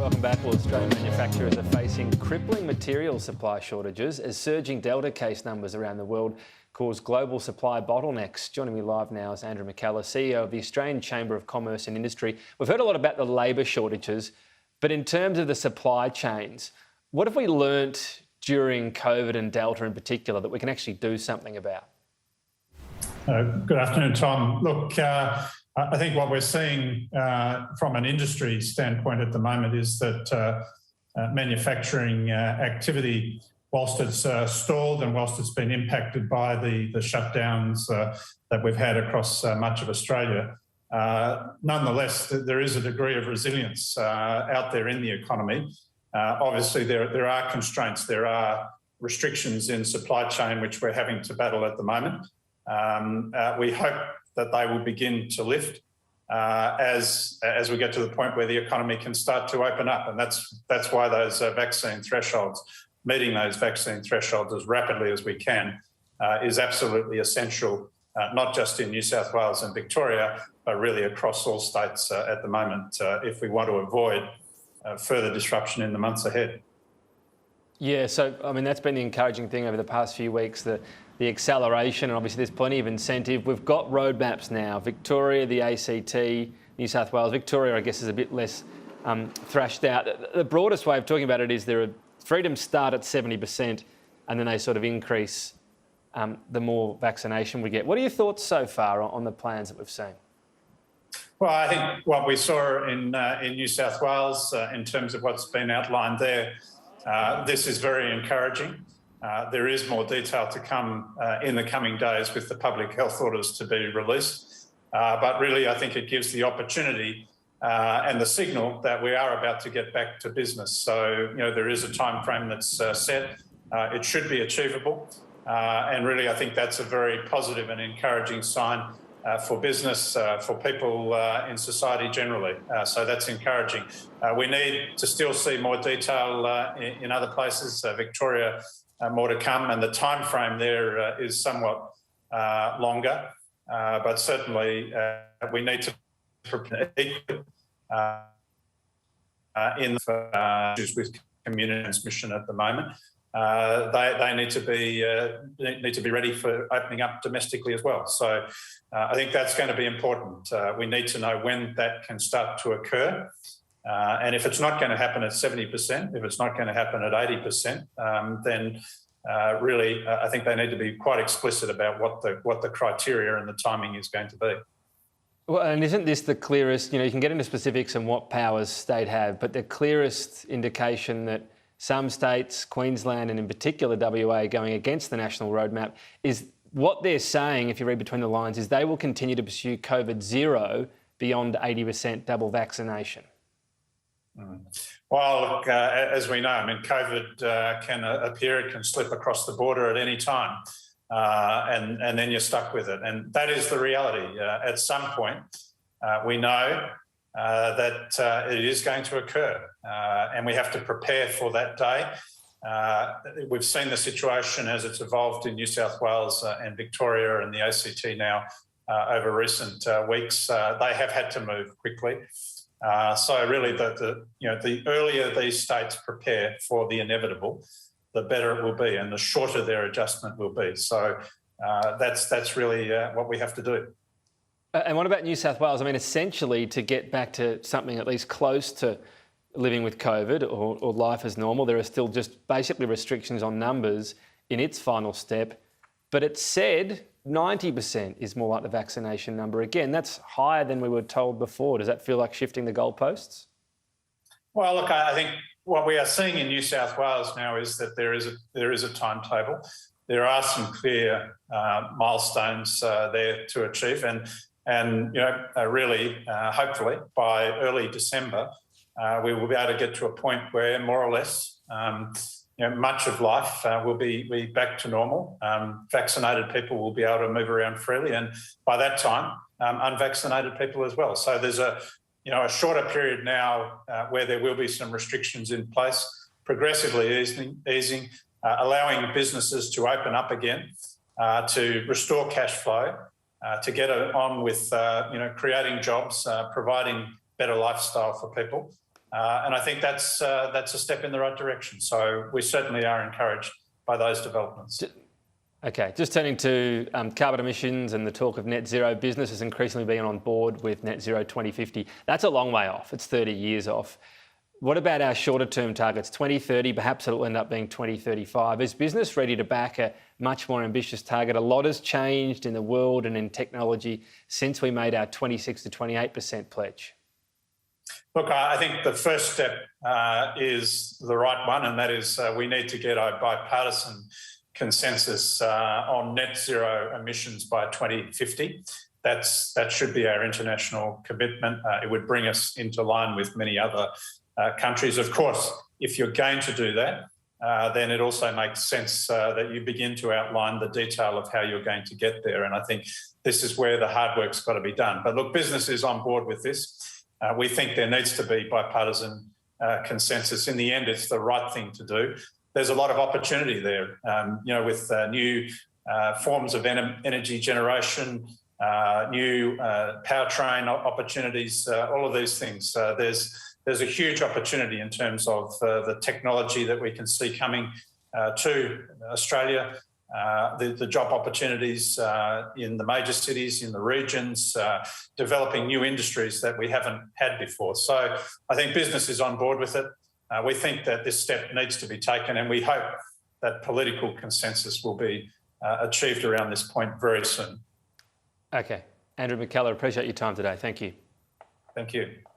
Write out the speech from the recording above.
Welcome back. Well, Australian manufacturers are facing crippling material supply shortages as surging Delta case numbers around the world cause global supply bottlenecks. Joining me live now is Andrew McKellar, CEO of the Australian Chamber of Commerce and Industry. We've heard a lot about the labour shortages, but in terms of the supply chains, what have we learnt during COVID and Delta in particular that we can actually do something about? Good afternoon, Tom. Look, I think what we're seeing from an industry standpoint at the moment is that manufacturing activity, whilst it's stalled and whilst it's been impacted by the shutdowns that we've had across much of Australia, nonetheless, there is a degree of resilience out there in the economy. Obviously, there are constraints, there are restrictions in supply chain which we're having to battle at the moment. We hope that they will begin to lift as we get to the point where the economy can start to open up, and that's why those vaccine thresholds, meeting those vaccine thresholds as rapidly as we can, is absolutely essential, not just in New South Wales and Victoria, but really across all states at the moment, if we want to avoid further disruption in the months ahead. Yeah, so I mean that's been the encouraging thing over the past few weeks, the acceleration, and obviously there's plenty of incentive. We've got roadmaps now. Victoria, the ACT, New South Wales. Victoria, I guess, is a bit less thrashed out. The broadest way of talking about it is there are freedoms start at 70% and then they sort of increase the more vaccination we get. What are your thoughts so far on the plans that we've seen? Well, I think what we saw in New South Wales in terms of what's been outlined there, this is very encouraging. There is more detail to come in the coming days with the public health orders to be released. But really, I think it gives the opportunity and the signal that we are about to get back to business. So, you know, there is a time frame that's set. It should be achievable. And really, I think that's a very positive and encouraging sign for business, for people in society generally. So that's encouraging. We need to still see more detail in other places. Victoria, more to come, and the time frame there is somewhat longer. But certainly we need to prepare equally in issues with community transmission at the moment. They need to be ready for opening up domestically as well. So I think that's going to be important. We need to know when that can start to occur. And if it's not going to happen at 70%, if it's not going to happen at 80%, then really I think they need to be quite explicit about what the criteria and the timing is going to be. Well, and isn't this the clearest, you know, you can get into specifics on what powers state have, but the clearest indication that some states, Queensland and in particular WA, going against the national roadmap is what they're saying, if you read between the lines, is they will continue to pursue COVID zero beyond 80% double vaccination. Well, look, as we know, I mean, COVID can appear, it can slip across the border at any time, and then you're stuck with it. And that is the reality. At some point, we know that it is going to occur, and we have to prepare for that day. We've seen the situation as it's evolved in New South Wales and Victoria and the ACT now over recent weeks. They have had to move quickly. So really, the earlier these states prepare for the inevitable, the better it will be, and the shorter their adjustment will be. So that's really what we have to do. And what about New South Wales? I mean, essentially, to get back to something at least close to living with COVID or life as normal, there are still just basically restrictions on numbers in its final step. But it said 90% is more like the vaccination number. Again, that's higher than we were told before. Does that feel like shifting the goalposts? Well, look, I think what we are seeing in New South Wales now is that there is a timetable. There are some clear milestones there to achieve, and you know, really, hopefully by early December, we will be able to get to a point where more or less, you know, much of life will be back to normal. Vaccinated people will be able to move around freely, and by that time, unvaccinated people as well. So there's a shorter period now where there will be some restrictions in place, progressively easing, allowing businesses to open up again, to restore cash flow, to get on with creating jobs, providing better lifestyle for people. And I think that's a step in the right direction. So we certainly are encouraged by those developments. Okay, just turning to carbon emissions and the talk of net zero. Business is increasingly being on board with net zero 2050. That's a long way off. It's 30 years off. What about our shorter term targets, 2030? Perhaps it'll end up being 2035. Is business ready to back a much more ambitious target? A lot has changed in the world and in technology since we made our 26 to 28% pledge. Look, I think the first step is the right one, and that is we need to get a bipartisan consensus on net zero emissions by 2050. That should be our international commitment. It would bring us into line with many other countries. Of course, if you're going to do that, then it also makes sense that you begin to outline the detail of how you're going to get there. And I think this is where the hard work's got to be done. But look, business is on board with this. We think there needs to be bipartisan consensus. In the end, it's the right thing to do. There's a lot of opportunity there, with new forms of energy generation, new powertrain opportunities, all of these things. There's a huge opportunity in terms of the technology that we can see coming to Australia, the job opportunities in the major cities, in the regions, developing new industries that we haven't had before. So I think business is on board with it. We think that this step needs to be taken, and we hope that political consensus will be achieved around this point very soon. Okay. Andrew McKellar, appreciate your time today. Thank you. Thank you.